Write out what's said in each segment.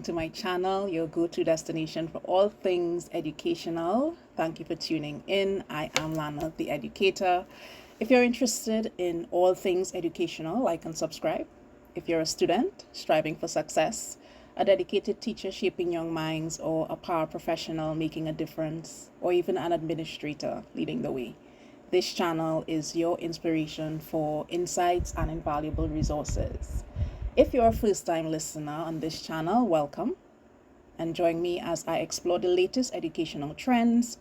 welcome to my channel, your go-to destination for all things educational. Thank you for tuning in. I am Lana, the educator. If you're interested in all things educational, like and subscribe. If you're a student striving for success, a dedicated teacher shaping young minds, or a power professional making a difference, or even an administrator leading the way, this channel is your inspiration for insights and invaluable resources. If you're a first-time listener on this channel, welcome, and join me as I explore the latest educational trends,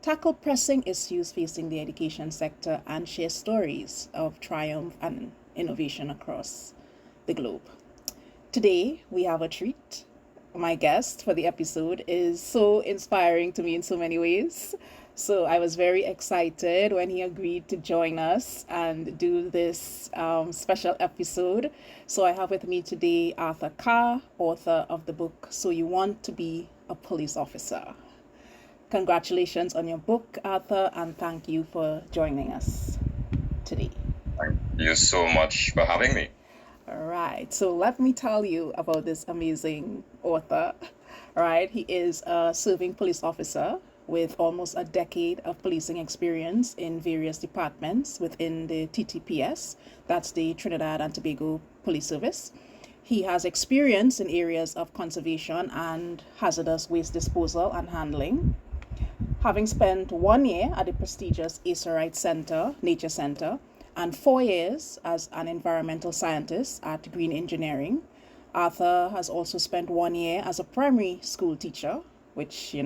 tackle pressing issues facing the education sector, and share stories of triumph and innovation across the globe. Today, we have a treat. My guest for the episode is so inspiring to me in so many ways. So I was very excited when he agreed to join us and do this special episode. So I have with me today Arthur Carr, author of the book, So You Want to Be a Police Officer. Congratulations on your book, Arthur, and thank you for joining us today. Thank you so much for having me. All right, so let me tell you about this amazing author. All right, he is a serving police officer with almost a decade of policing experience in various departments within the TTPS, that's the Trinidad and Tobago Police Service. He has experience in areas of conservation and hazardous waste disposal and handling, having spent 1 year at the prestigious Acerite Center, Nature Center, and 4 years as an environmental scientist at Green Engineering. Arthur has also spent 1 year as a primary school teacher, which,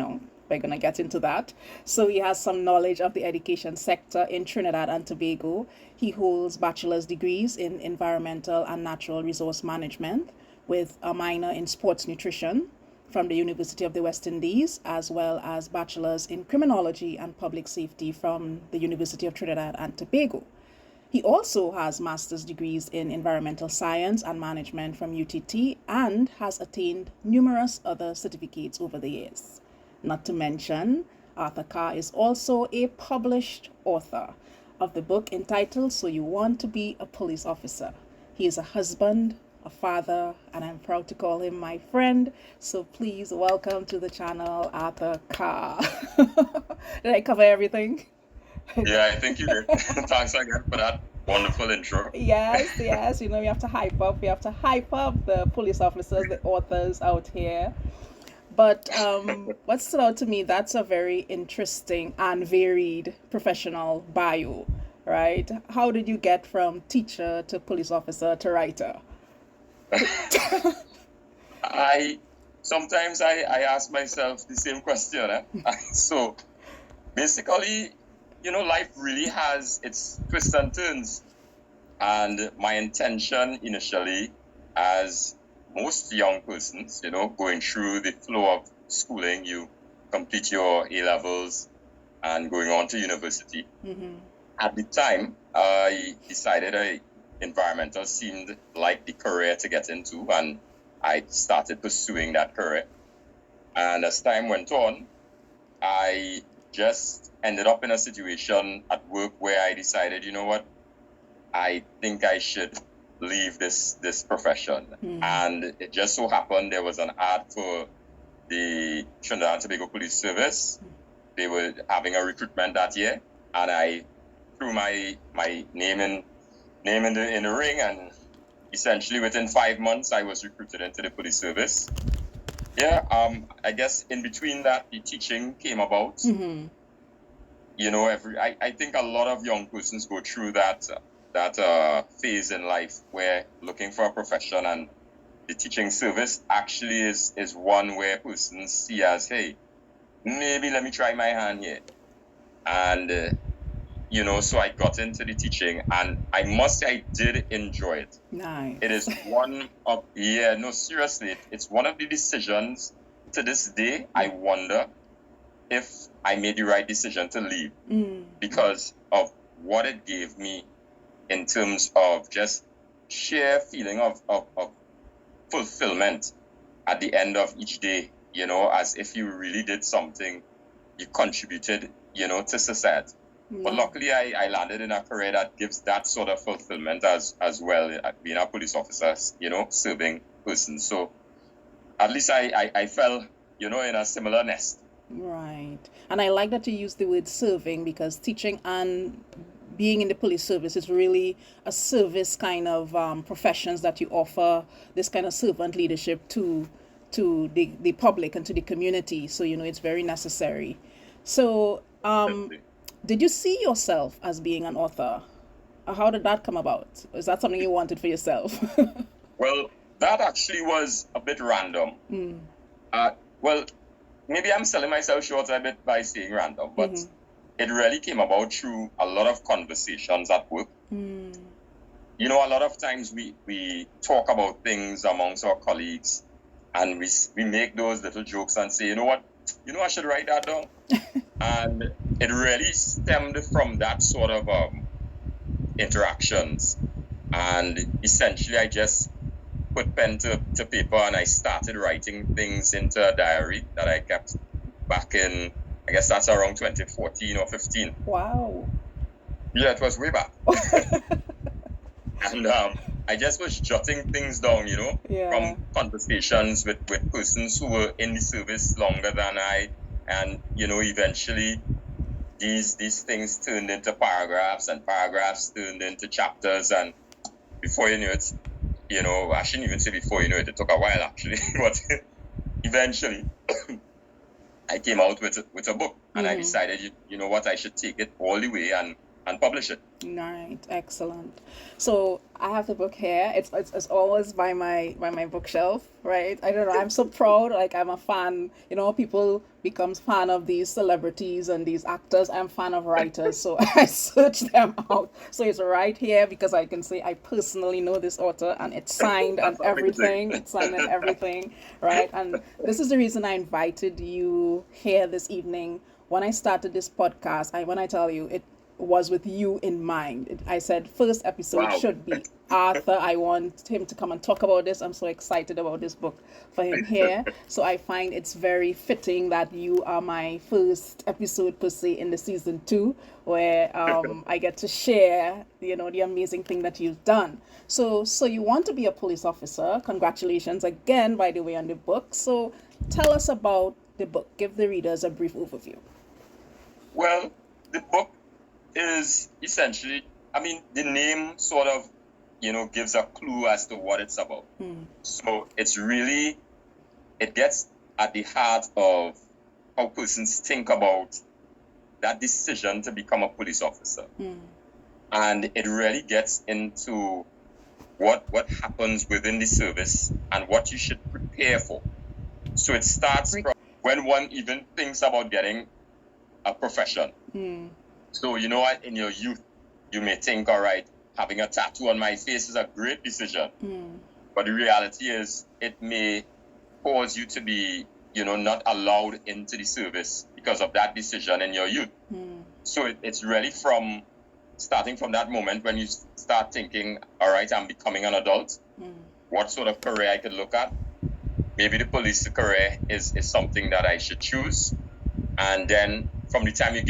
we're going to get into that. So he has some knowledge of the education sector in Trinidad and Tobago. He holds bachelor's degrees in environmental and natural resource management with a minor in sports nutrition from the University of the West Indies, as well as bachelor's in criminology and public safety from the University of Trinidad and Tobago. He also has master's degrees in environmental science and management from UTT and has attained numerous other certificates over the years. Not to mention, Arthur Carr is also a published author of the book entitled So You Want to Be a Police Officer. He is a husband, a father, and I'm proud to call him my friend. So please welcome to the channel, Arthur Carr. Did I cover everything? Yeah, I think you did. Thanks again for that wonderful intro. Yes. We have to hype up. We have to hype up the police officers, the authors out here. But what stood out to me, that's a very interesting and varied professional bio, right? How did you get from teacher to police officer to writer? Sometimes I ask myself the same question. So basically, life really has its twists and turns. And my intention initially, as most young persons, going through the flow of schooling, you complete your A-levels and going on to university. Mm-hmm. At the time, I decided environmental seemed like the career to get into, and I started pursuing that career. And as time went on, I just ended up in a situation at work where I decided, I think I should leave this profession. Mm. And it just so happened there was an ad for the Trinidad and Tobago Police Service. They were having a recruitment that year, and I threw my name in the ring, and essentially within 5 months I was recruited into the police service. Yeah, I guess in between that the teaching came about. Mm-hmm. I think a lot of young persons go through that phase in life where looking for a profession, and the teaching service actually is one where persons see as, hey, maybe let me try my hand here. And so I got into the teaching, and I must say I did enjoy it. Nice. It is seriously, it's one of the decisions to this day I wonder if I made the right decision to leave, because of what it gave me in terms of just sheer feeling of fulfillment at the end of each day, as if you really did something, you contributed, to society. But luckily, I landed in a career that gives that sort of fulfillment as well, being a police officer, serving persons. So at least I fell, in a similar nest. Right. And I like that you use the word serving, because teaching and being in the police service is really a service kind of professions that you offer this kind of servant leadership to the public and to the community. So, it's very necessary. So, Definitely. did you see yourself as being an author? How did that come about? Is that something you wanted for yourself? Well, that actually was a bit random. Uh, well, maybe I'm selling myself short a bit by saying random, but it really came about through a lot of conversations at work. A lot of times we talk about things amongst our colleagues, and we make those little jokes and say, I should write that down. And it really stemmed from that sort of interactions. And essentially, I just put pen to paper and I started writing things into a diary that I kept back in, I guess that's around 2014 or 15. Wow. Yeah, it was way back. And I just was jotting things down, Yeah. from conversations with persons who were in the service longer than I. And, eventually these things turned into paragraphs, and paragraphs turned into chapters. And before you knew it, I shouldn't even say before you knew it took a while actually, but eventually I came out with a book, and I decided, I should take it all the way and publish it. Right, excellent. So I have the book here. It's always by my bookshelf, right? I don't know. I'm so proud. Like, I'm a fan. People becomes fan of these celebrities and these actors. I'm fan of writers, so I search them out. So it's right here because I can say I personally know this author, and it's signed and everything. It's signed and everything, right? And this is the reason I invited you here this evening. When I started this podcast, when I tell you, it was with you in mind. I said first episode should be Arthur. I want him to come and talk about this. I'm so excited about this book for him here. So I find it's very fitting that you are my first episode per se in the season 2, where I get to share, the amazing thing that you've done. So you want to be a police officer. Congratulations again, by the way, on the book. So tell us about the book. Give the readers a brief overview. Well, the book is essentially, the name sort of, gives a clue as to what it's about. So it gets at the heart of how persons think about that decision to become a police officer. And it really gets into what happens within the service and what you should prepare for. So it starts from when one even thinks about getting a profession. So, in your youth, you may think, all right, having a tattoo on my face is a great decision. But the reality is it may cause you to be, not allowed into the service because of that decision in your youth. So it's really starting from that moment when you start thinking, all right, I'm becoming an adult. What sort of career I could look at? Maybe the police career is something that I should choose. And then from the time you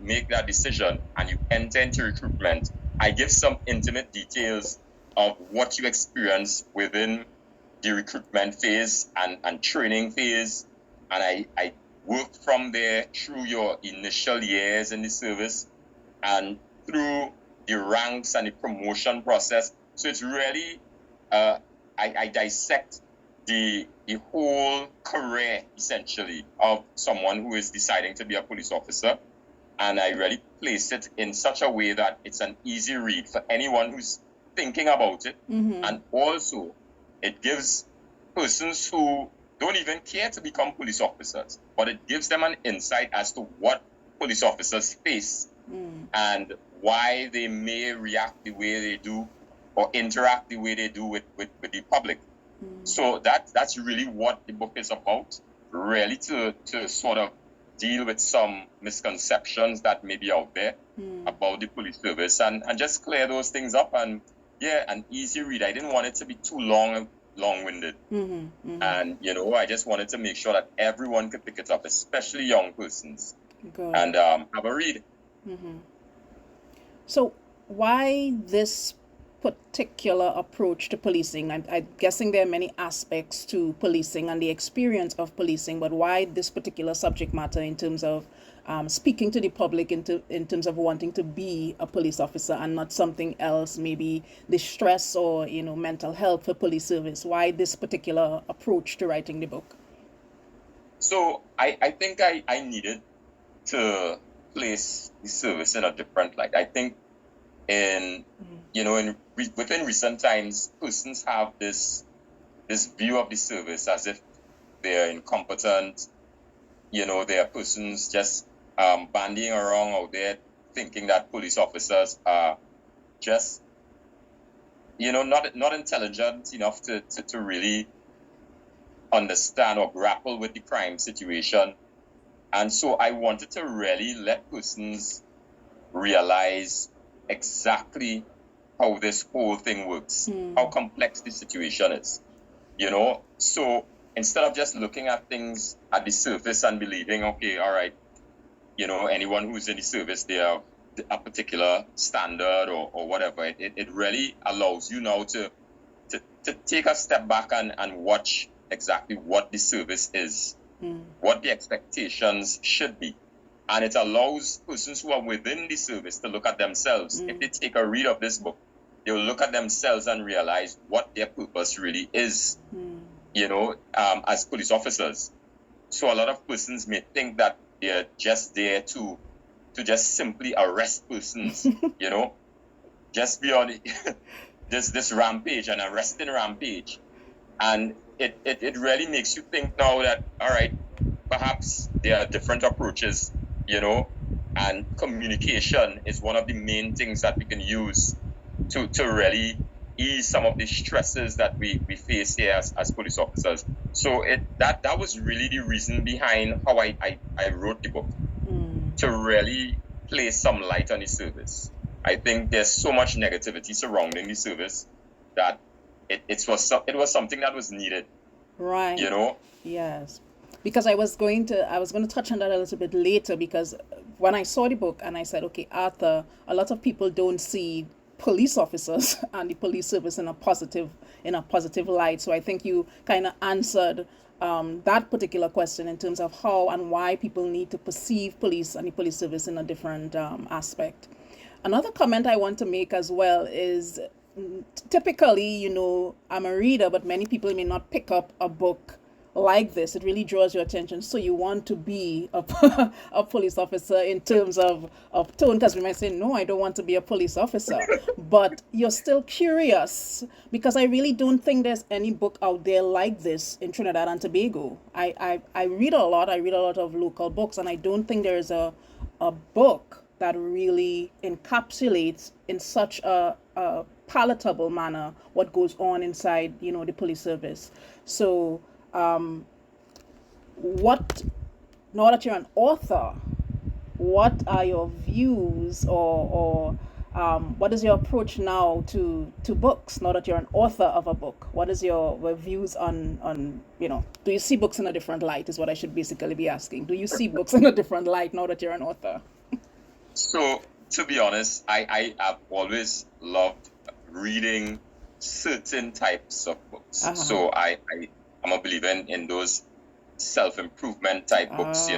make that decision and you enter into recruitment, I give some intimate details of what you experience within the recruitment phase and training phase. And I work from there through your initial years in the service and through the ranks and the promotion process. So it's really, I dissect the whole career, essentially, of someone who is deciding to be a police officer. And I really place it in such a way that it's an easy read for anyone who's thinking about it. And also, it gives persons who don't even care to become police officers, but it gives them an insight as to what police officers face and why they may react the way they do or interact the way they do with the public. So that's really what the book is about, really to sort of deal with some misconceptions that may be out there about the police service and just clear those things up. And an easy read. I didn't want it to be too long-winded. And, I just wanted to make sure that everyone could pick it up, especially young persons, and have a read. So why this particular approach to policing? I'm guessing there are many aspects to policing and the experience of policing, but why this particular subject matter in terms of speaking to the public in terms of wanting to be a police officer and not something else, maybe the stress or mental health for police service? Why this particular approach to writing the book? So I think I needed to place the service in a different light. I think within recent times, persons have this view of the service as if they're incompetent. There are persons just bandying around out there thinking that police officers are just not intelligent enough to really understand or grapple with the crime situation. And so I wanted to really let persons realize exactly how this whole thing works, how complex the situation is. So instead of just looking at things at the surface and believing, okay, all right, anyone who's in the service, they have a particular standard or whatever, it really allows you now to take a step back and watch exactly what the service is, what the expectations should be. And it allows persons who are within the service to look at themselves. If they take a read of this book, they will look at themselves and realize what their purpose really is, as police officers. So a lot of persons may think that they're just there to just simply arrest persons, just be on this rampage, an arresting rampage. And it really makes you think now that, all right, perhaps there are different approaches, and communication is one of the main things that we can use to really ease some of the stresses that we face here as police officers. So that was really the reason behind how I wrote the book, to really place some light on the service. I think there's so much negativity surrounding the service that it was something that was needed. Right. Yes. Because I was going to touch on that a little bit later, because when I saw the book and I said, okay, Arthur, a lot of people don't see police officers and the police service in a positive light. So I think you kind of answered that particular question in terms of how and why people need to perceive police and the police service in a different aspect. Another comment I want to make as well is, typically, I'm a reader, but many people may not pick up a book like this. It really draws your attention, so you want to be a police officer in terms of tone, because we might say, no, I don't want to be a police officer, but you're still curious, because I really don't think there's any book out there like this in Trinidad and Tobago. I read a lot of local books, and I don't think there is a book that really encapsulates in such a palatable manner what goes on inside the police service. So now that you're an author, what are your views, or what is your approach now to books now that you're an author of a book? What is your views on do you see books in a different light, is what I should basically be asking. Do you see books in a different light now that you're an author? So, to be honest, I have always loved reading certain types of books. So I'm a believer in those self-improvement type books,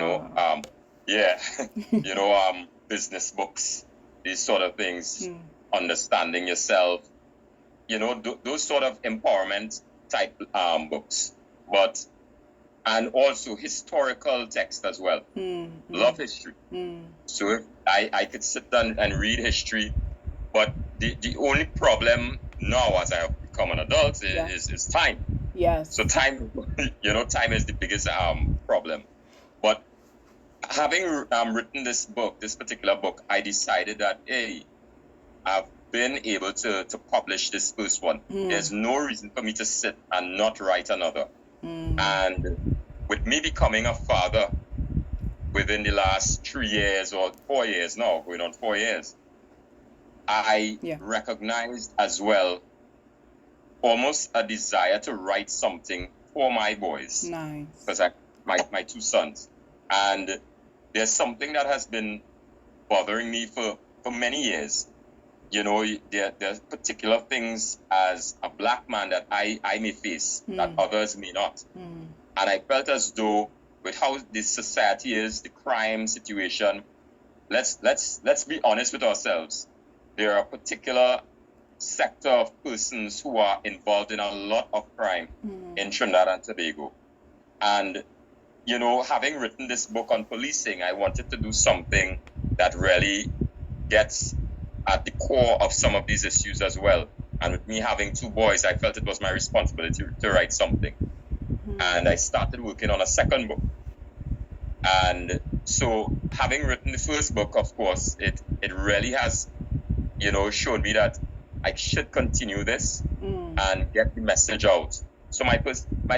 business books, these sort of things, understanding yourself, those sort of empowerment type books, and also historical text as well. Love history. So if I could sit down and read history, but the only problem now, as I have become an adult, is time. Yes. So time, time is the biggest problem. But having written this particular book, I decided that, hey, I've been able to publish this first one. There's no reason for me to sit and not write another. And with me becoming a father within the last 3 years or 4 years now, going on 4 years, I recognized as well almost a desire to write something for my boys. Nice. Because my two sons. And there's something that has been bothering me for many years. there's particular things as a black man that I may face that others may not. And I felt as though with how this society is, the crime situation, let's be honest with ourselves. There are a particular sector of persons who are involved in a lot of crime in Trinidad and Tobago. And, having written this book on policing, I wanted to do something that really gets at the core of some of these issues as well. And with me having 2 boys, I felt it was my responsibility to write something. And I started working on a second book. And so having written the first book, of course, it really has, showed me that I should continue this and get the message out. So my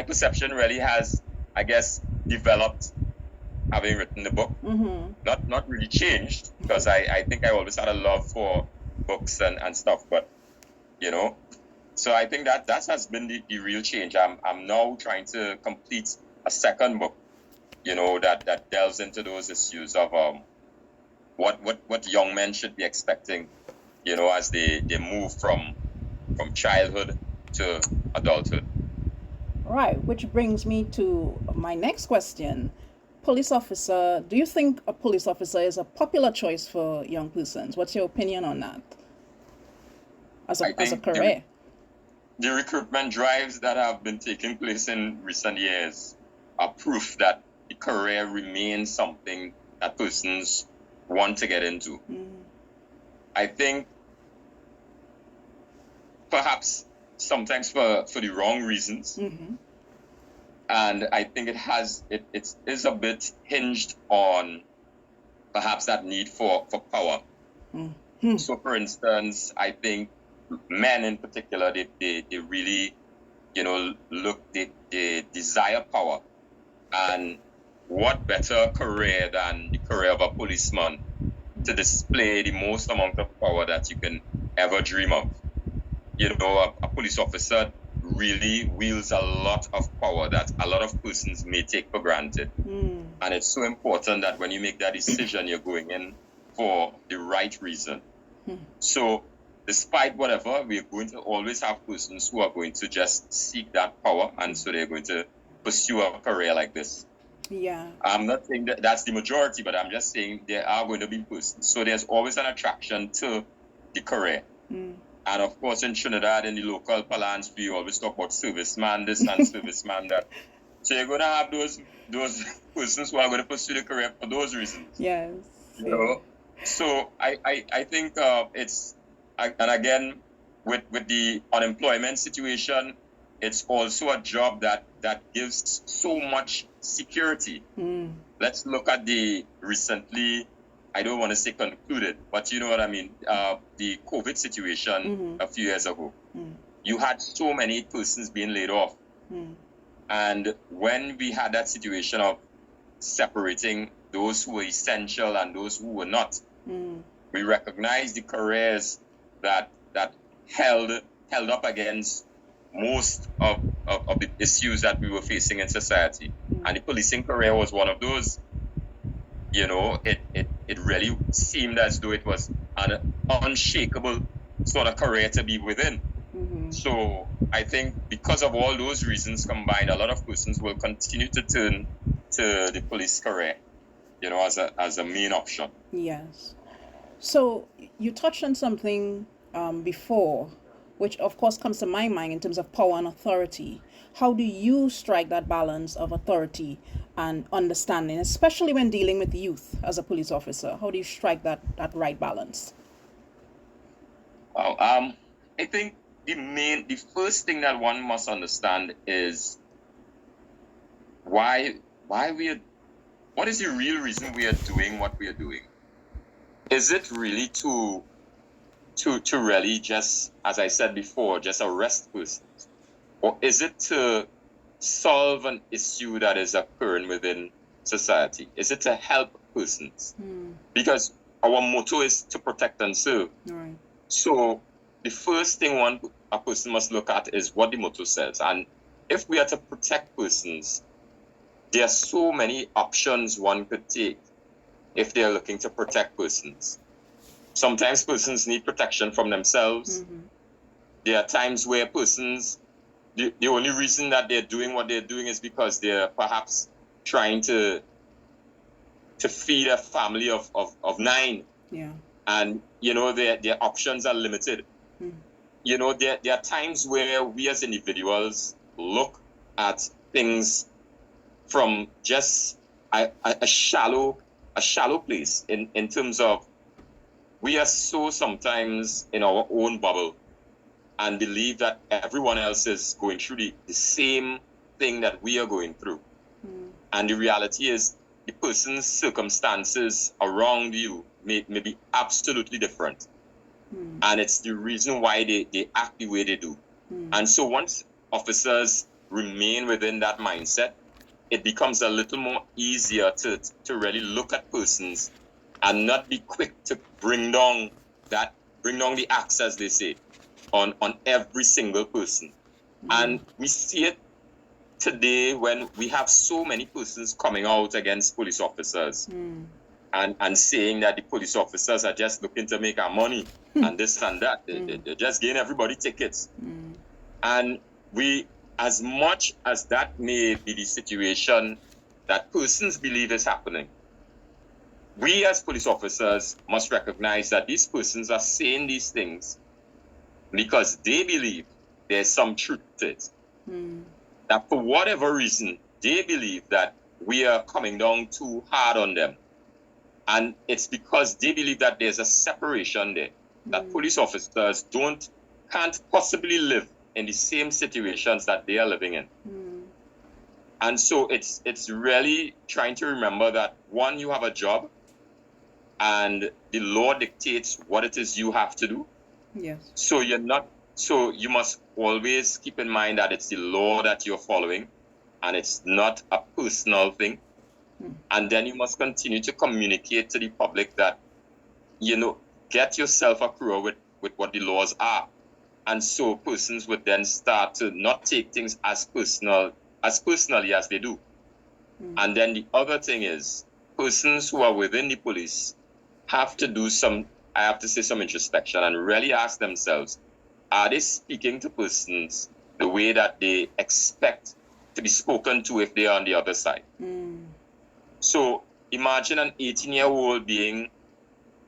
perception really has, I guess, developed having written the book. Not really changed, because I think I always had a love for books and stuff, but so I think that has been the real change. I'm now trying to complete a second book, that delves into those issues of what young men should be expecting, as they move from childhood to adulthood. Right, which brings me to my next question. Police officer, do you think a police officer is a popular choice for young persons? What's your opinion on that as a career? The recruitment drives that have been taking place in recent years are proof that the career remains something that persons want to get into. I think perhaps sometimes for the wrong reasons. And I think it is a bit hinged on perhaps that need for power. So for instance, I think men in particular, they really, they desire power. And what better career than the career of a policeman to display the most amount of power that you can ever dream of? A police officer really wields a lot of power that a lot of persons may take for granted. And it's so important that when you make that decision, you're going in for the right reason. So despite whatever, we're going to always have persons who are going to just seek that power, and so they're going to pursue a career like this. Yeah. I'm not saying that that's the majority, but I'm just saying there are going to be persons. So there's always an attraction to the career. And of course, in Trinidad, in the local parlance, we always talk about serviceman this and serviceman that. So you're going to have those persons who are going to pursue the career for those reasons. Yes. So I think it's, and again, with the unemployment situation, it's also a job that gives so much security. Let's look at the recently, I don't want to say concluded, but you know what I mean, the COVID situation a few years ago. You had so many persons being laid off. And when we had that situation of separating those who were essential and those who were not, we recognized the careers that held up against most of the issues that we were facing in society. And the policing career was one of those. It really seemed as though it was an unshakable sort of career to be within. So I think because of all those reasons combined, a lot of persons will continue to turn to the police career, as a main option. Yes. So you touched on something before, which of course comes to my mind in terms of power and authority. How do you strike that balance of authority and understanding, especially when dealing with youth as a police officer? How do you strike that right balance? Well, I think the first thing that one must understand is what is the real reason we are doing what we are doing? Is it really to really just, as I said before, just arrest persons? Or is it to solve an issue that is occurring within society? Is it to help persons? Because our motto is to protect and serve. Right. So the first thing a person must look at is what the motto says. And if we are to protect persons, there are so many options one could take if they are looking to protect persons. Sometimes persons need protection from themselves. There are times where persons, the only reason that they're doing what they're doing is because they're perhaps trying to feed a family of 9. Yeah. And, their options are limited. There are times where we as individuals look at things from just a shallow place in terms of we are so sometimes in our own bubble and believe that everyone else is going through the same thing that we are going through. And the reality is the person's circumstances around you may be absolutely different. And it's the reason why they act the way they do. And so once officers remain within that mindset, it becomes a little more easier to really look at persons and not be quick to bring down the axe, as they say, on every single person. And we see it today when we have so many persons coming out against police officers and saying that the police officers are just looking to make our money and this and that. They're just giving everybody tickets. And we, as much as that may be the situation that persons believe is happening, we as police officers must recognize that these persons are saying these things because they believe there's some truth to it. That for whatever reason, they believe that we are coming down too hard on them. And it's because they believe that there's a separation there, that police officers can't possibly live in the same situations that they are living in. And so it's really trying to remember that, one, you have a job, and the law dictates what it is you have to do. Yes. So you must always keep in mind that it's the law that you're following, and it's not a personal thing. And then you must continue to communicate to the public that, get yourself a crew with what the laws are. And so persons would then start to not take things as personally as they do. And then the other thing is, persons who are within the police have to do some introspection and really ask themselves, are they speaking to persons the way that they expect to be spoken to if they are on the other side? So imagine an 18-year-old being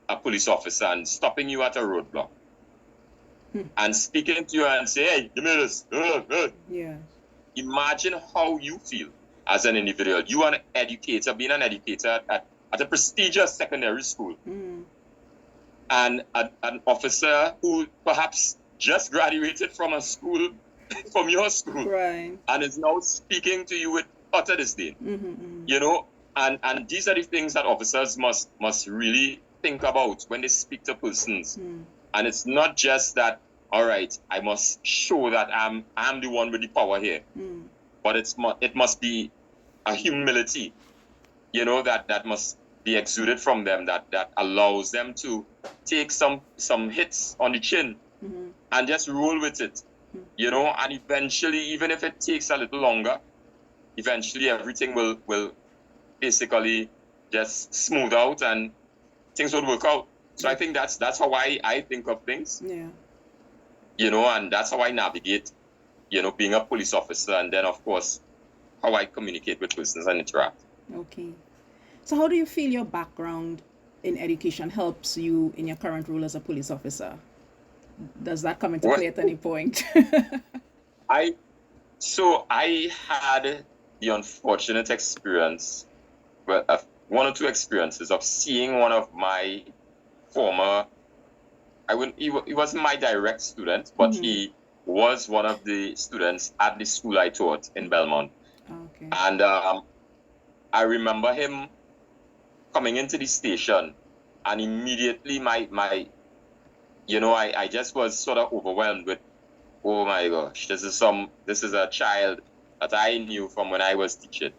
a police officer and stopping you at a roadblock and speaking to you and say, hey, give me this. Yeah. Imagine how you feel as an individual. You are an educator, being an educator at a prestigious secondary school. And an officer who perhaps just graduated from a school, from your school, right, and is now speaking to you with utter disdain. And these are the things that officers must really think about when they speak to persons. And it's not just that, all right, I must show that I'm the one with the power here. But it must be a humility, that must be exuded from them, that allows them to take some hits on the chin and just roll with it. And eventually, even if it takes a little longer, eventually everything will basically just smooth out and things will work out. So I think that's how I think of things. Yeah. And that's how I navigate, being a police officer, and then of course how I communicate with persons and interact. Okay. So how do you feel your background in education helps you in your current role as a police officer? Does that come into play at any point? I had the unfortunate experience, one or two experiences of seeing one of my former, he wasn't my direct student, but he was one of the students at the school I taught in Belmont. Okay. And I remember him coming into the station, and immediately I just was sort of overwhelmed with, oh my gosh, this is a child that I knew from when I was teaching.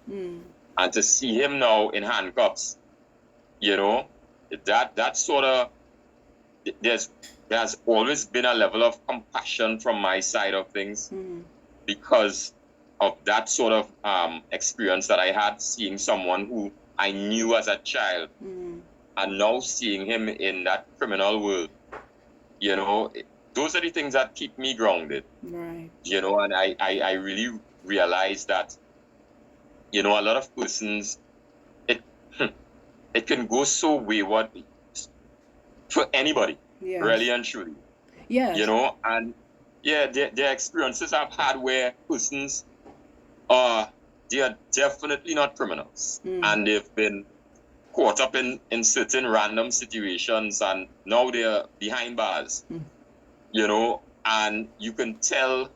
And to see him now in handcuffs, that sort of, there's always been a level of compassion from my side of things because of that sort of experience that I had, seeing someone who I knew as a child and now seeing him in that criminal world, you know, those are the things that keep me grounded. Right. You know, and I really realized that, you know, a lot of persons, it it can go so wayward for anybody, Yes. really and truly. Yes. You know, and yeah, their experiences I've had where persons are, they are definitely not criminals, and they've been caught up in certain random situations, and now they're behind bars. You know, and you can tell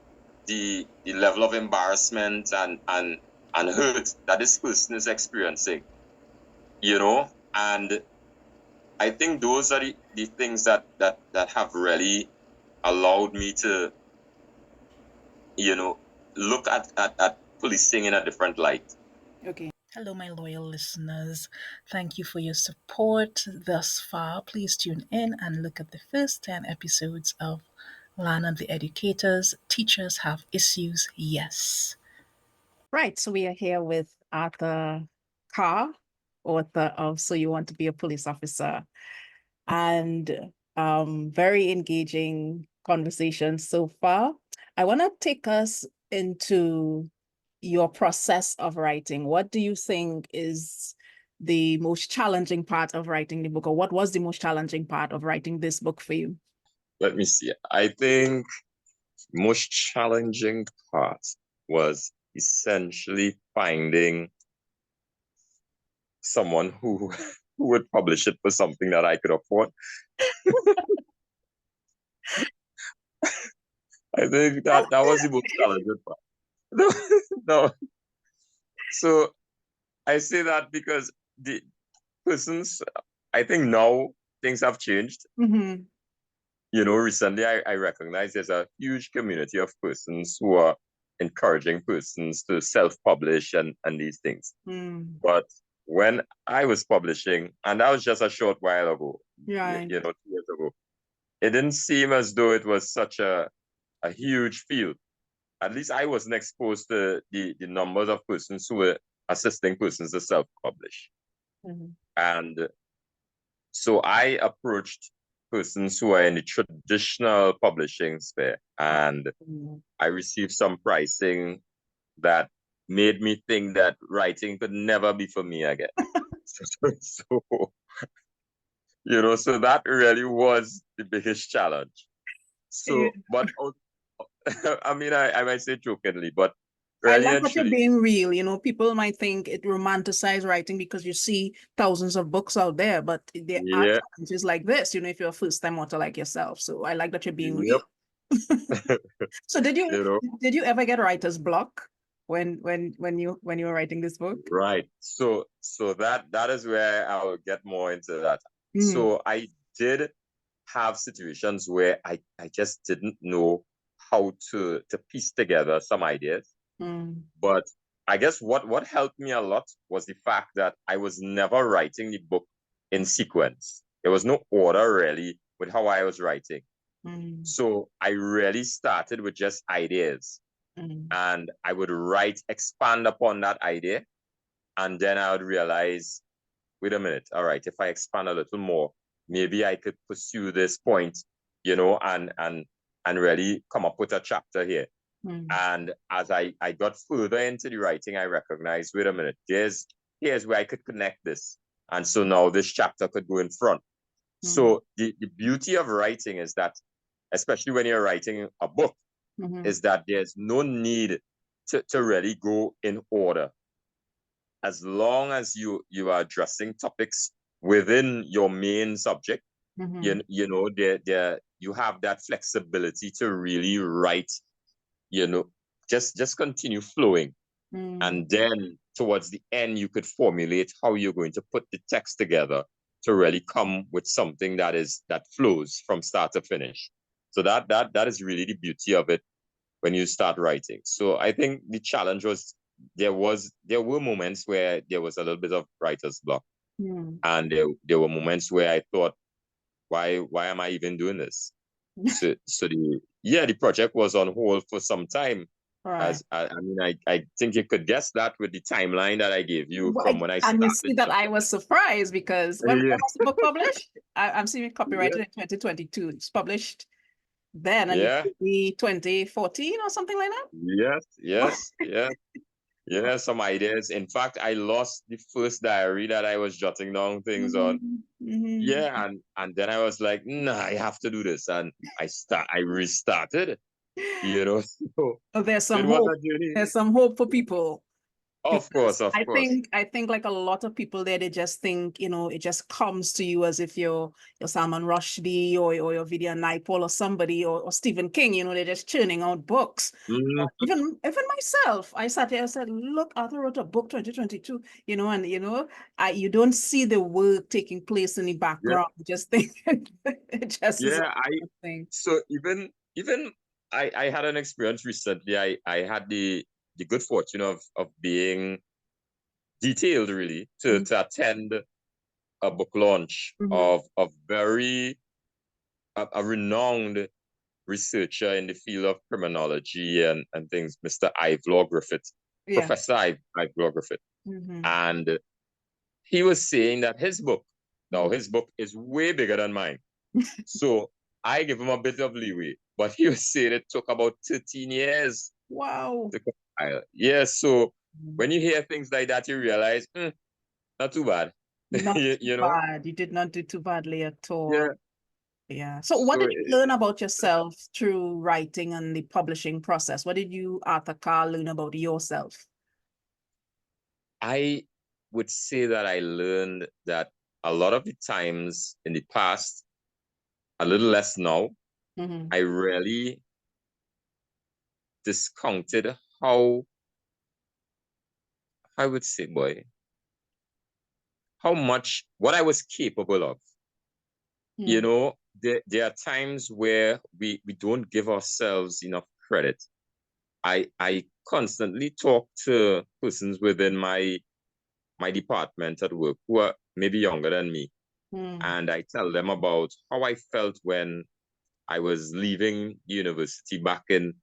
the level of embarrassment and hurt that this person is experiencing. You know, and I think those are the things that have really allowed me to, you know, look at policing in a different light. Okay. Hello, my loyal listeners. Thank you for your support thus far. Please tune in and look at the first 10 episodes of Lana the Educators. Teachers have issues, yes. Right, so we are here with Arthur Carr, author of So You Want to Be a Police Officer, and very engaging conversation so far. I want to take us into your process of writing. What do you think is the most challenging part of writing the book, or what was the most challenging part of writing this book for you? Let me see. I think most challenging part was essentially finding someone who who would publish it for something that I could afford. I think that was the most challenging part. No, no. So I say that because the persons, I think now things have changed. Mm-hmm. You know, recently I recognize there's a huge community of persons who are encouraging persons to self-publish and these things. But when I was publishing, and that was just a short while ago, Right. you know, 2 years ago, it didn't seem as though it was such a huge field. At least I wasn't exposed to the numbers of persons who were assisting persons to self-publish. And so I approached persons who are in the traditional publishing sphere, and I received some pricing that made me think that writing could never be for me again. So, you know, so that really was the biggest challenge. So, but I mean, I might say jokingly, but I really like and that you're truly, being real. You know, people might think it romanticizes writing because you see thousands of books out there, but there are yeah, challenges like this, you know, if you're a first-time author like yourself. So I like that you're being yep, real. So you know, did you ever get writer's block when you were writing this book? right. So that is where I will get more into that. So I did have situations where I just didn't know how to piece together some ideas. But I guess what helped me a lot was the fact that I was never writing the book in sequence. There was no order really with how I was writing. So I really started with just ideas, and I would expand upon that idea, and then I would realize, wait a minute, all right, if I expand a little more, maybe I could pursue this point, you know, and really come up with a chapter here. And as I got further into the writing, I recognized, wait a minute, here's where I could connect this. And so now this chapter could go in front. So the beauty of writing is that, especially when you're writing a book, is that there's no need to really go in order. As long as you are addressing topics within your main subject, you know, there you have that flexibility to really write, you know, just continue flowing. And then towards the end, you could formulate how you're going to put the text together to really come with something that flows from start to finish. So that is really the beauty of it when you start writing. So I think the challenge was there were moments where there was a little bit of writer's block. And there were moments where I thought, why am I even doing this? So the project was on hold for some time Right. As I mean, I think you could guess that with the timeline that I gave you from when I And you started. see that I was surprised because when Yeah, was the book published? I'm seeing it copyrighted yeah, in 2022. It's published then, and it yeah, could be 2014 or something like that. yes, some ideas. In fact, I lost the first diary that I was jotting down things on. Mhm, mhm. Yeah, and then I was like, nah, I have to do this, and I restarted. So So there's it some was hope. a journey. There's some hope for people. Of Because course, of course. I think like a lot of people there, they just think, it just comes to you as if you're Salman Rushdie or your Vidya Naipaul or somebody or Stephen King, they're just churning out books. Mhm. Even myself, I sat here, I said, look, Arthur wrote a book 2022, and you don't see the work taking place in the Yeah, background. You just think it just is a yeah. thing. So even I had an experience recently. I had the good fortune of being detailed really to attend a book launch Mm-hmm. of a renowned researcher in the field of criminology and things, Mr. Ivelaw Griffith, Yeah. Professor Ivelaw Griffith. Mm-hmm. And he was saying that now Mm-hmm. his book is way bigger than mine. So I give him a bit of leeway. But he was saying it took about 13 years Wow. to compile. Yeah, so Mm. when you hear things like that, you realize, not too bad. Not too you know? bad. You did not do too badly at Yeah. all. Yeah. So what So did you learn about yourself through writing and the publishing process? What did you, Arthur Carr, learn about yourself? I would say that I learned that a lot of the times in the past, a little less now, Mm-hmm. I really discounted how I would say, boy, how much what I was capable of. Mm. There are times where we don't give ourselves enough credit. I constantly talk to persons within my department at work who are maybe younger than me, Mm. and I tell them about how I felt when I was leaving university back in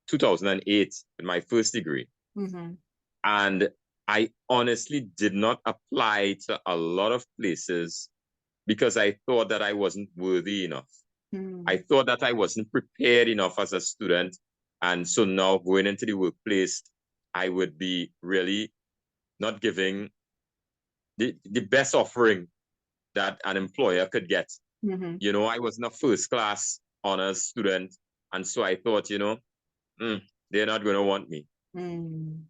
2008 in my first degree. Mm-hmm. And I honestly did not apply to a lot of places because I thought that I wasn't worthy enough. I Mm. thought that I wasn't prepared enough as a student. And so now going into the workplace, I would be really not giving the best offering that an employer could get. Mm-hmm. I wasn't a first class honors student. And so I thought, they're not going to want me. Mm.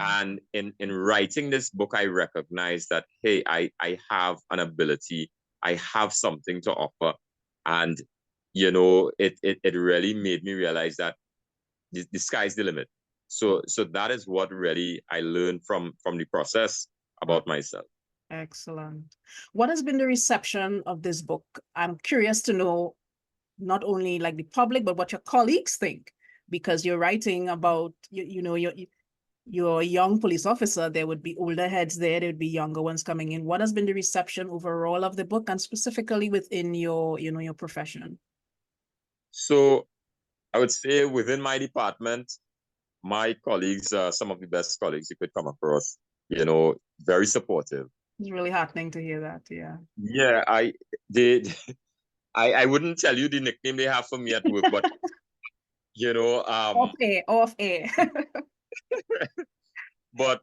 And in writing this book, I recognized that, hey, I have an ability, I have something to offer. And, it really made me realize that the sky's the limit. So that is what really I learned from the process Mm. about myself. Excellent. What has been the reception of this book? I'm curious to know not only like the public, but what your colleagues think, because you're writing about, you're a young police officer. There would be older heads there would be younger ones coming in. What has been the reception overall of the book and specifically within your profession? So I would say within my department, my colleagues are some of the best colleagues you could come across, very supportive. It's really heartening to hear that. Yeah. Yeah, they I wouldn't tell you the nickname they have for me at work, but Off air, off air. but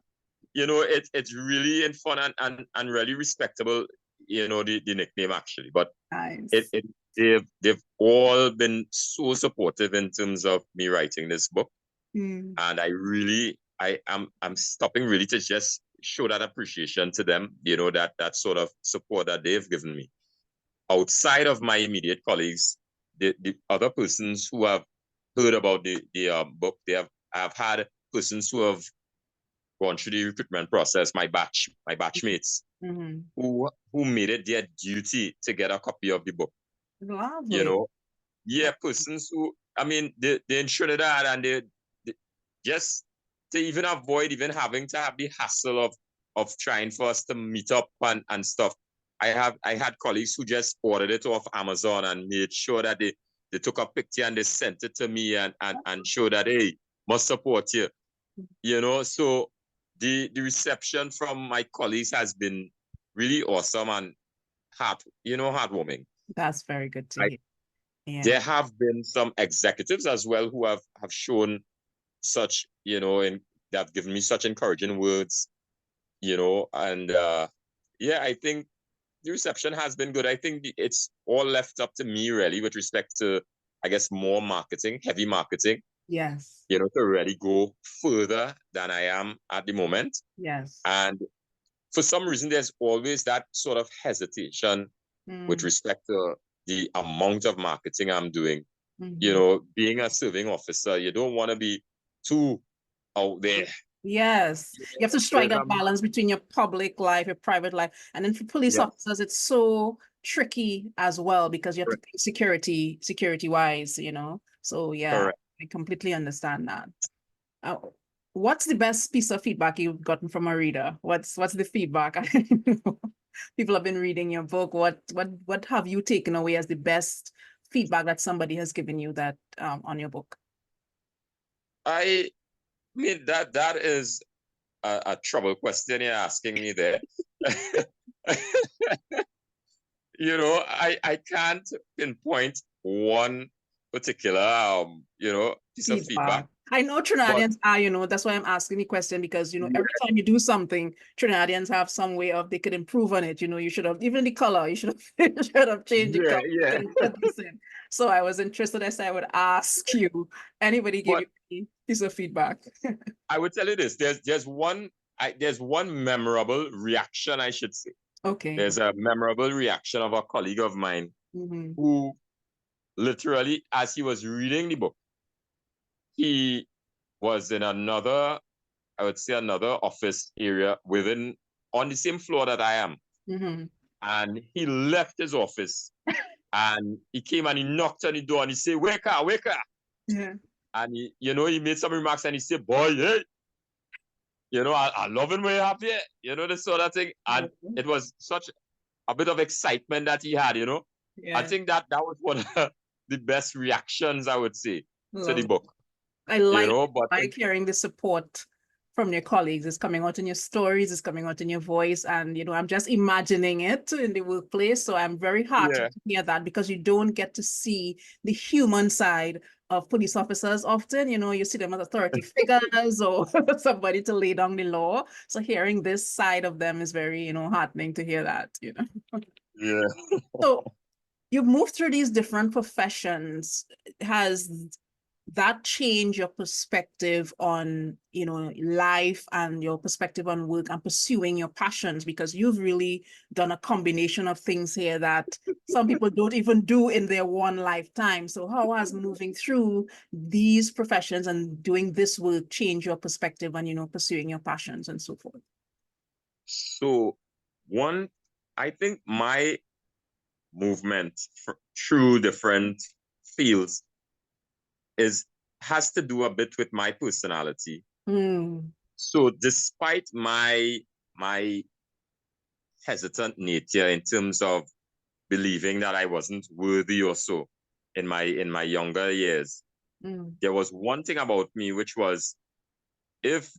it's really in fun and really respectable, the nickname actually. But it, Nice. it they've all been so supportive in terms of me writing this book. Mm. And I'm stopping really to just show that appreciation to them, that sort of support that they've given me. Outside of my immediate colleagues, the other persons who have heard about the book, I've had persons who have gone through the recruitment process, my batchmates, Mm-hmm. who made it their duty to get a copy of the book. You Lovely. know, yeah, persons who, I mean, they in Trinidad, and they just to even avoid even having to have the hassle of trying for us to meet up and stuff. I had colleagues who just ordered it off Amazon and made sure that they took a picture and they sent it to me and showed that, hey, must support you. You know, so the reception from my colleagues has been really awesome and heartwarming. That's very good to hear. Yeah. There have been some executives as well who have shown such, and they have given me such encouraging words, and yeah, I think the reception has been good. I think it's all left up to me really with respect to, I guess, more marketing, heavy marketing. Yes. To really go further than I am at the moment. Yes. And for some reason, there's always that sort of hesitation with respect to the amount of marketing I'm doing. Being a serving officer, you don't want to be too out there. Yes. You have to strike that balance between your public life, your private life. And then for police officers, it's so tricky as well because you have to think security wise, So yeah, correct. I completely understand that. What's the best piece of feedback you've gotten from a reader? What's the feedback? People have been reading your book. What have you taken away as the best feedback that somebody has given you that on your book? I mean that is a trouble question you're asking me there. I can't pinpoint one particular piece of feedback. I know Trinidadians are, that's why I'm asking the question, because every time you do something, Trinidadians have some way of they could improve on it. You should have, even the color, you should have changed the color. Yeah. Put this in. So I was interested. I said I would ask you. Anybody give you a piece of feedback? I would tell you this. There's one memorable reaction, I should say. Okay. There's a memorable reaction of a colleague of mine who literally, as he was reading the book, he was in another office area on the same floor that I am. And he left his office and he came and he knocked on the door and he said, wake up. Yeah. And he made some remarks and he said, boy, hey, I love it when you're happy, this sort of thing. And it was such a bit of excitement that he had, Yeah. I think that was one of the best reactions, I would say, to the book. I like hearing the support from your colleagues. It's coming out in your stories, it's coming out in your voice. And, I'm just imagining it in the workplace. So I'm very heartened to hear that, because you don't get to see the human side of police officers often. You see them as authority figures or somebody to lay down the law. So hearing this side of them is very, heartening to hear that, Yeah. So you've moved through these different professions. Has that change your perspective on life and your perspective on work and pursuing your passions? Because you've really done a combination of things here that some people don't even do in their one lifetime. So how has moving through these professions and doing this work change your perspective on pursuing your passions and so forth? So I think my movement through different fields has to do a bit with my personality. So despite my hesitant nature in terms of believing that I wasn't worthy or so in my younger years, there was one thing about me, which was, if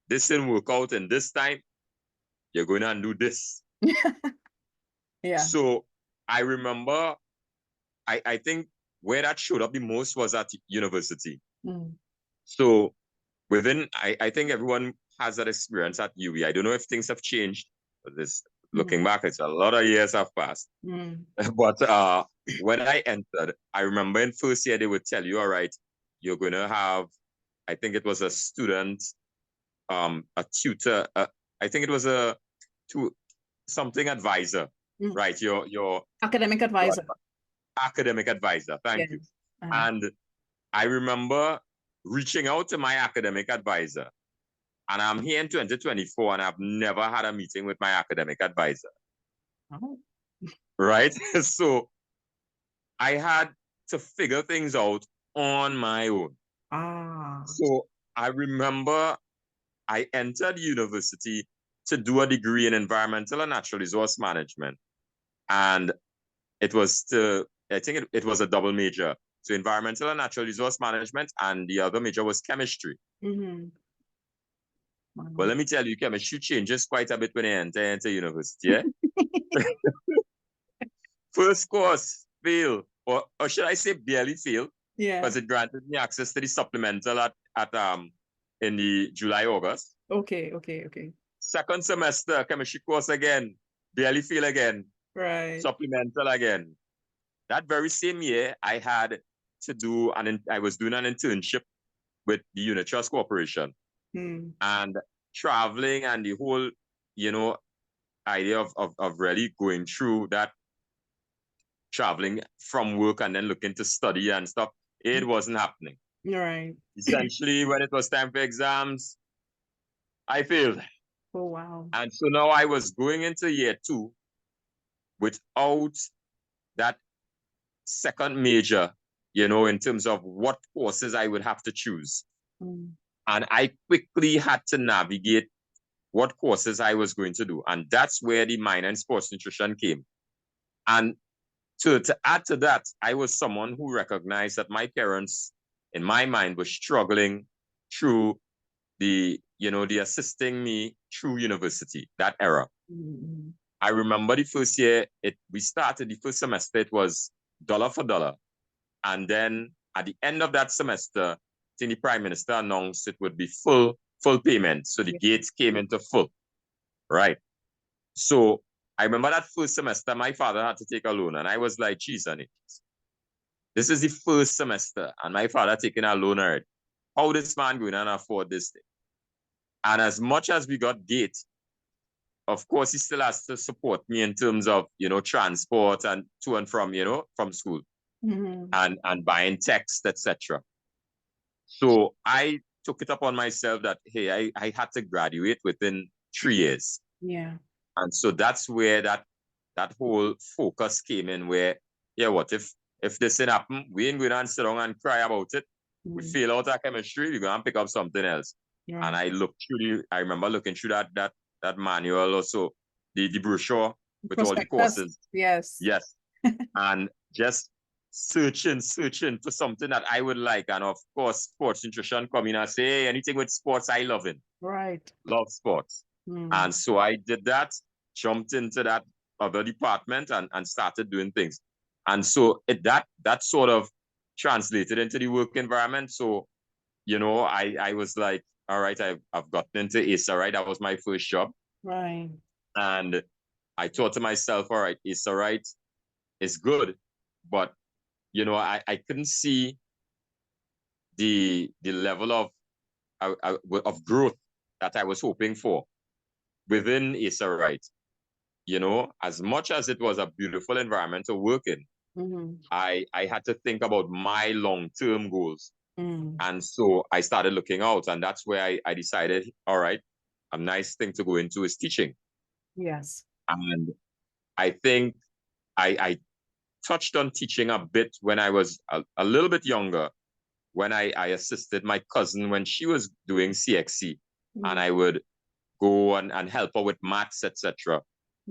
this didn't work out in this time, you're going to do this. Yeah. So I remember, I think where that showed up the most was at university. So I think everyone has that experience at UWI. I don't know if things have changed. Looking back, it's a lot of years have passed. But when I entered, I remember in first year, they would tell you, all right, you're going to have, I think it was a student, a tutor, I think it was something advisor, right? Your academic advisor. Academic advisor, thank you. And I remember reaching out to my academic advisor, and I'm here in 2024 and I've never had a meeting with my academic advisor. Right? So I had to figure things out on my own. So I remember I entered university to do a degree in environmental and natural resource management. And it was I think it was a double major, So environmental and natural resource management, and the other major was chemistry. Wow. Well, let me tell you, chemistry changes quite a bit when you enter university. Yeah? First course, fail, or should I say barely fail, Yeah. because it granted me access to the supplemental at in the July, August. Okay. Second semester, chemistry course again, barely fail again, Right. supplemental again. That very same year, I had to do I was doing an internship with the Unit Trust Corporation, and traveling and the whole, idea of really going through that, traveling from work and then looking to study and stuff, it wasn't happening. Right. Essentially, when it was time for exams, I failed. Oh, wow. And so now I was going into year 2 without that second major, in terms of what courses I would have to choose. And I quickly had to navigate what courses I was going to do. And that's where the minor in sports nutrition came. And to add to that, I was someone who recognized that my parents, in my mind, were struggling through the assisting me through university, that era. I remember the first year, we started the first semester, it was dollar for dollar. And then at the end of that semester, I think the Prime Minister announced it would be full payment. So the gates came into full, right? So I remember that first semester, my father had to take a loan. And I was like, geez, honey, this is the first semester. And my father taking a loan already. How this man going to afford this thing? And as much as we got gate, of course, he still has to support me in terms of, transport and to and from, from school, and buying text, etc. So I took it upon myself that, hey, I had to graduate within 3 years. Yeah. And so that's where that whole focus came in, where, what if this didn't happen, we ain't going to sit down and cry about it. We fail out our chemistry, we're going to pick up something else. Yeah. And I remember looking through that manual also, the brochure with all the courses. Yes. And just searching for something that I would like. And of course, sports nutrition come in and say, hey, anything with sports, I love it. Right. Love sports. And so I did that, jumped into that other department and started doing things. And so that sort of translated into the work environment. So, I was like, all right, I've gotten into ASA, right? That was my first job. Right. And I thought to myself, all right, ASA, right, it's good. But, I couldn't see the level of growth that I was hoping for within ASA, right? As much as it was a beautiful environment to work in, I had to think about my long-term goals. And so I started looking out, and that's where I decided, all right, a nice thing to go into is teaching. Yes. And I think I touched on teaching a bit when I was a little bit younger, when I assisted my cousin when she was doing CXC, and I would go and help her with maths, etc.,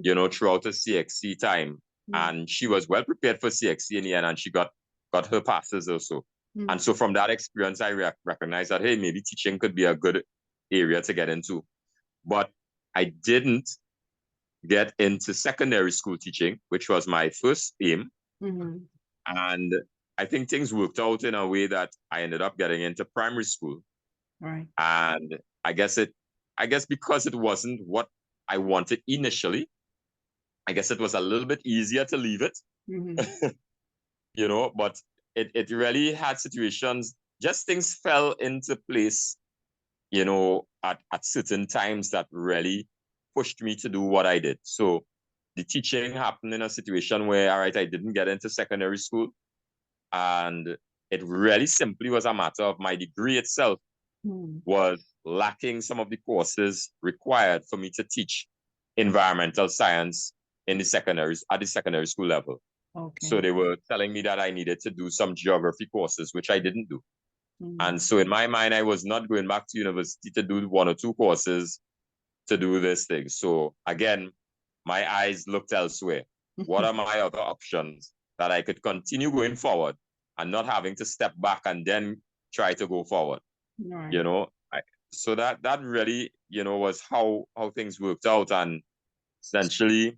throughout the CXC time. And she was well prepared for CXC in the end, and she got her passes also. And so from that experience, I recognized that, hey, maybe teaching could be a good area to get into. But I didn't get into secondary school teaching, which was my first aim. And I think things worked out in a way that I ended up getting into primary school. Right. And I guess because it wasn't what I wanted initially, I guess it was a little bit easier to leave it. But it really had situations, just things fell into place, at certain times that really pushed me to do what I did. So the teaching happened in a situation where, all right, I didn't get into secondary school. And it really simply was a matter of my degree itself was lacking some of the courses required for me to teach environmental science at the secondary school level. Okay. So they were telling me that I needed to do some geography courses, which I didn't do. And so in my mind, I was not going back to university to do 1 or 2 courses to do this thing. So again, my eyes looked elsewhere. What are my other options that I could continue going forward and not having to step back and then try to go forward. Right. You know, so that really, was how things worked out. And essentially,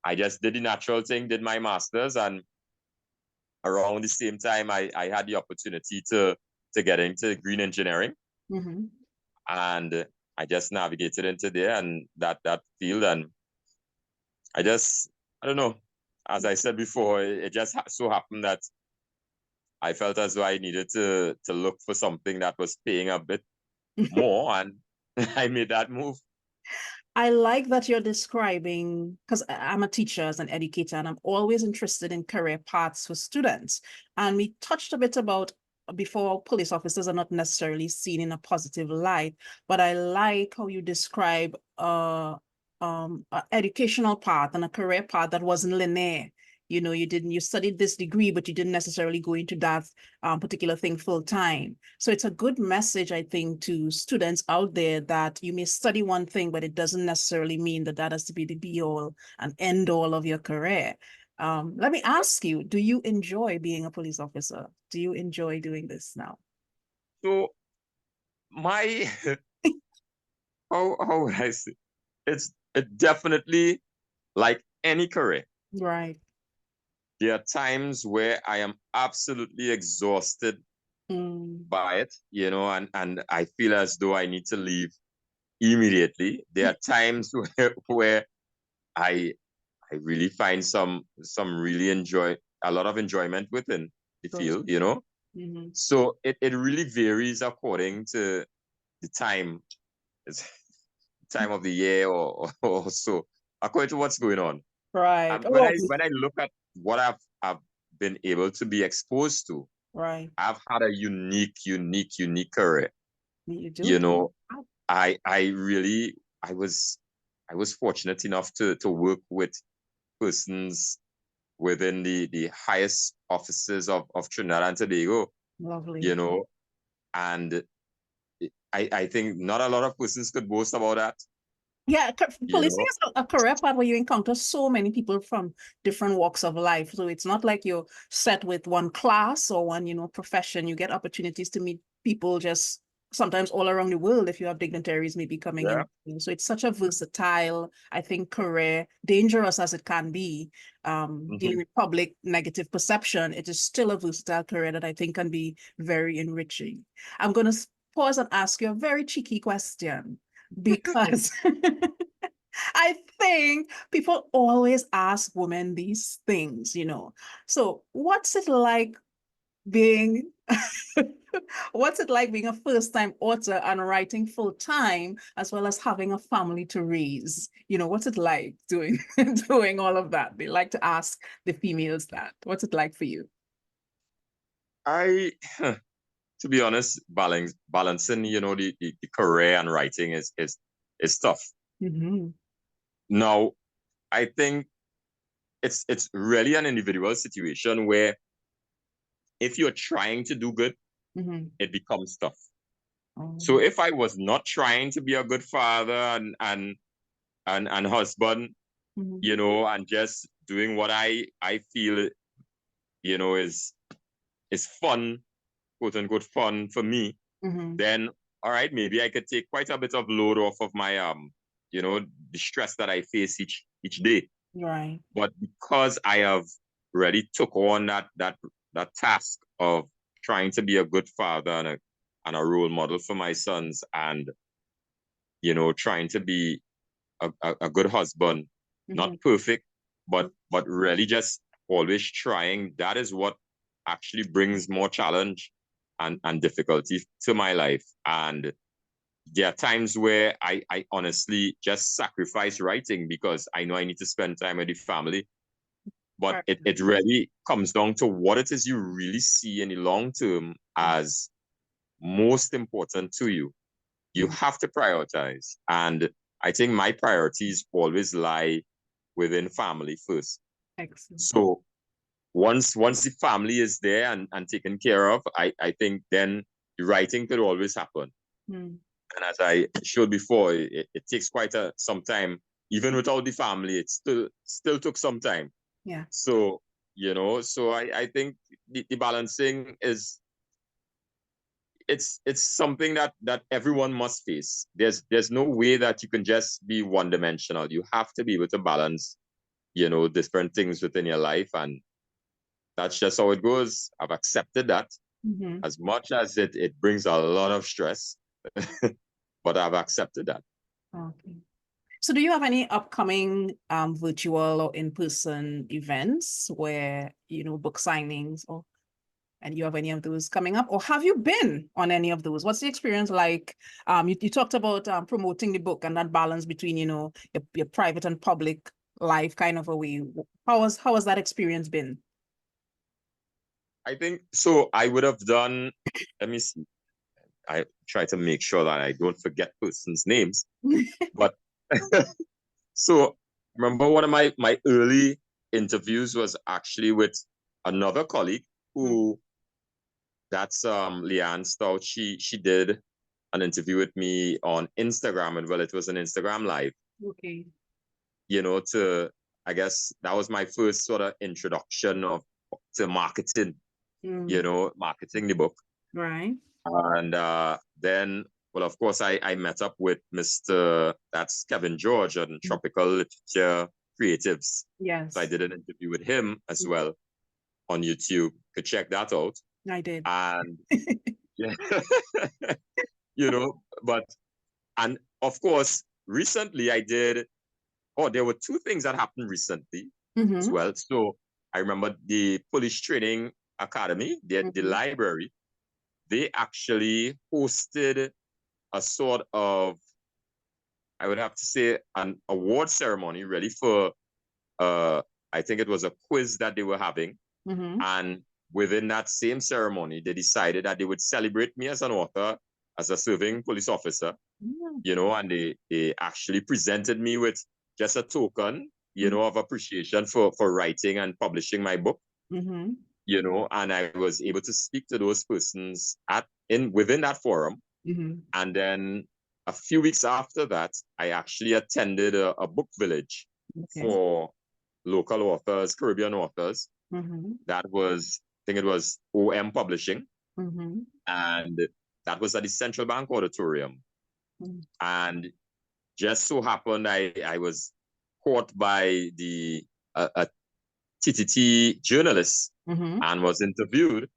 I just did the natural thing, did my master's, and around the same time, I had the opportunity to get into green engineering, Mm-hmm. and I just navigated into there and that field, and I don't know. As I said before, it just so happened that I felt as though I needed to look for something that was paying a bit more, and I made that move. I like that you're describing, because I'm a teacher as an educator, and I'm always interested in career paths for students. And we touched a bit about before, police officers are not necessarily seen in a positive light, but I like how you describe a educational path and a career path that wasn't linear. You studied this degree, but you didn't necessarily go into that particular thing full time. So it's a good message, I think, to students out there that you may study one thing, but it doesn't necessarily mean that that has to be the be all and end all of your career. Let me ask you, do you enjoy being a police officer? Do you enjoy doing this now? So my how would I say, it definitely, like any career, Right. there are times where I am absolutely exhausted by it, and I feel as though I need to leave immediately. There are times where I really find some really a lot of enjoyment within the Those. field, Mhm. So it really varies according to the time, time of the year, or so, according to what's going on. Right. When Oh, I look at what I've been able to be exposed to, right. I've had a unique career. You do. You know, I really I was fortunate enough to work with persons within the highest offices of Trinidad and Tobago, Lovely. you know, and I think not a lot of persons could boast about that, Yeah, you policing know. is a career path where you encounter so many people from different walks of life. So it's not like you're set with one class or one, profession. You get opportunities to meet people just sometimes all around the world if you have dignitaries maybe coming Yeah. in. So it's such a versatile, I think, career, dangerous as it can be, dealing Mm-hmm. with public negative perception. It is still a versatile career that I think can be very enriching. I'm going to pause and ask you a very cheeky question because I think people always ask women these things. So what's it like being what's it like being a first-time author and writing full-time as well as having a family to raise? What's it like doing doing all of that? They like to ask the females that. What's it like for you? I to be honest, balancing, the career and writing is tough. Mm-hmm. Now, I think it's really an individual situation where if you're trying to do good, Mm-hmm. it becomes tough. So Oh. if I was not trying to be a good father and husband, Mm-hmm. and just doing what I feel, is fun, quote unquote fun for me, Mm-hmm. then all right, maybe I could take quite a bit of load off of my the stress that I face each day. Right. But because I have really took on that task of trying to be a good father and a role model for my sons, and trying to be a good husband, not Mm-hmm. perfect, but really just always trying. That is what actually brings more challenge and difficulty to my life. And there are times where I honestly just sacrifice writing because I know I need to spend time with the family. But Right. it really comes down to what it is you really see in the long term as most important to you. You Mm-hmm. have to prioritize. And I think my priorities always lie within family first. Excellent. So once the family is there and taken care of, I think then the writing could always happen. Mm-hmm. And as I showed before, it takes quite some time. Even without the family, it still took some time. Yeah. So you know. So I think the balancing is it's something that everyone must face. There's no way that you can just be one dimensional. You have to be able to balance, you know, different things within your life, and that's just how it goes. I've accepted that, as much as it brings a lot of stress, but I've accepted that. Okay. So do you have any upcoming virtual or in-person events where, you know, book signings, or and you have any of those coming up, or have you been on any of those? What's the experience like? You talked about promoting the book and that balance between, you know, your private and public life kind of a way. How has that experience been? I think so. I would have done, let me see. I try to make sure that I don't forget persons' names. But so remember, one of my early interviews was actually with another colleague who, that's Leanne Stout. She did an interview with me on Instagram, and well, it was an Instagram live. Okay. You know, I guess that was my first sort of introduction to marketing. You know, marketing the book. Right. And then, well, of course, I met up with that's Kevin George on Tropical Literature Creatives. Yes. So I did an interview with him as well on YouTube. Could check that out. I did. And yeah, you know, and of course, recently there were two things that happened recently as well. So I remember the Police Training Academy, the library, they actually hosted a sort of, I would have to say, an award ceremony really for, I think it was a quiz that they were having. And within that same ceremony, they decided that they would celebrate me as an author, as a serving police officer, you know, and they actually presented me with just a token, you know, of appreciation for writing and publishing my book. You know, and I was able to speak to those persons within that forum. And then a few weeks after that, I actually attended a book village for local authors, Caribbean authors. That was, I think it was OM Publishing. And that was at the Central Bank Auditorium. And just so happened I was caught by the TTT journalist and was interviewed.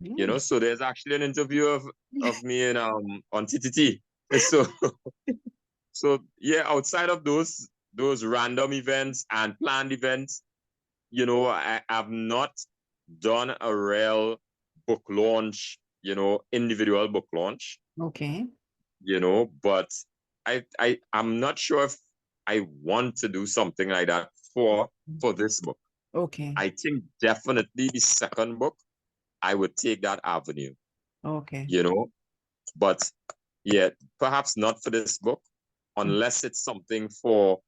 You know, so there's actually an interview of me in on TTT. So yeah, outside of those random events and planned events, you know, I have not done a real book launch, you know, individual book launch. Okay. You know, but I'm not sure if I want to do something like that for this book. Okay. I think definitely the second book, I would take that avenue. Okay. You know, but yeah, perhaps not for this book, unless it's something for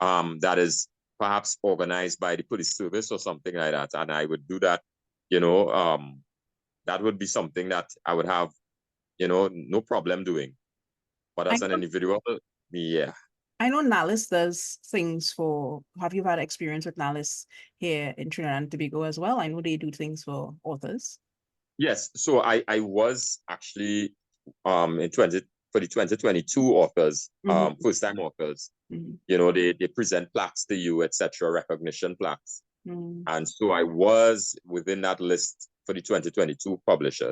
that is perhaps organized by the police service or something like that, and I would do that. You know, that would be something that I would have, you know, no problem doing. But as an individual, yeah. I know Nalis does things for, have you had experience with Nalis here in Trinidad and Tobago as well? I know they do things for authors. Yes, so I was actually for the 2022 authors, first time authors. You know, they present plaques to you, etc., recognition plaques. And so I was within that list for the 2022 published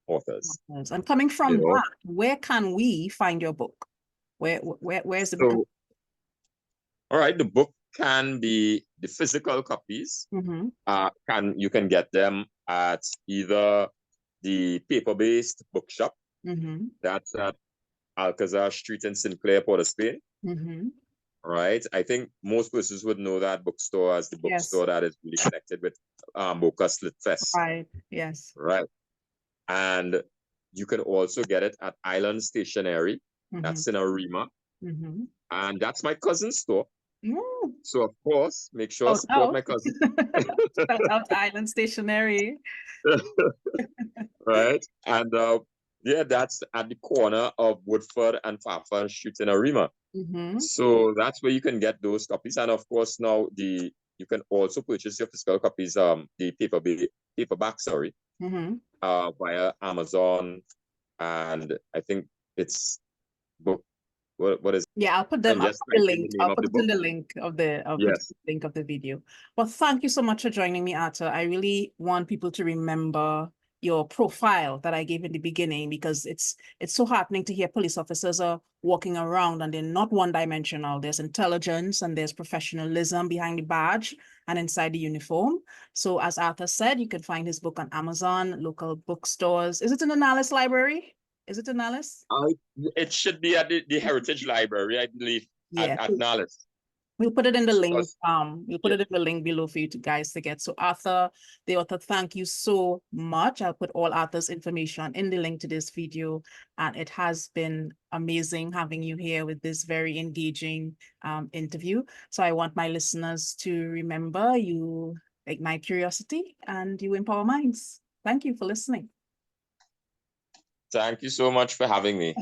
authors. And coming from that, where can we find your book? Where's the book? All right, the book can be the physical copies. You can get them at either the paper-based bookshop. That's at Alcazar Street in Sinclair, Port of Spain. Right. I think most persons would know that bookstore as the bookstore that is really connected with Bocas Lit Fest. Right. Yes. Right. And you can also get it at Island Stationery. That's in Arima. And that's my cousin's store. So of course, make sure to support my cousin. Shout out Island Stationery. Right. And yeah, that's at the corner of Woodford and Fafa Street in Arima. So that's where you can get those copies. And of course, now the you can also purchase your physical copies, the paperback, sorry, via Amazon, and I think it's book. What is? Yeah, I'll put And I'll just put the type in link. the name I'll of put the it in book. the link of the Yes. link of the video. Well, thank you so much for joining me, Arthur. I really want people to remember your profile that I gave in the beginning, because it's so heartening to hear police officers are walking around and they're not one-dimensional. There's intelligence and there's professionalism behind the badge and inside the uniform. So as Arthur said, you can find his book on Amazon, local bookstores. Is it in the Nallis Library? Is it in Nallis? It should be at the Heritage Library, I believe, Yeah. at Nallis. We'll put it in the link. We'll put Yeah. it in the link below for you guys to get. So Arthur, the author, thank you so much. I'll put all Arthur's information in the link to this video. And it has been amazing having you here with this very engaging interview. So I want my listeners to remember, you ignite curiosity and you empower minds. Thank you for listening. Thank you so much for having me.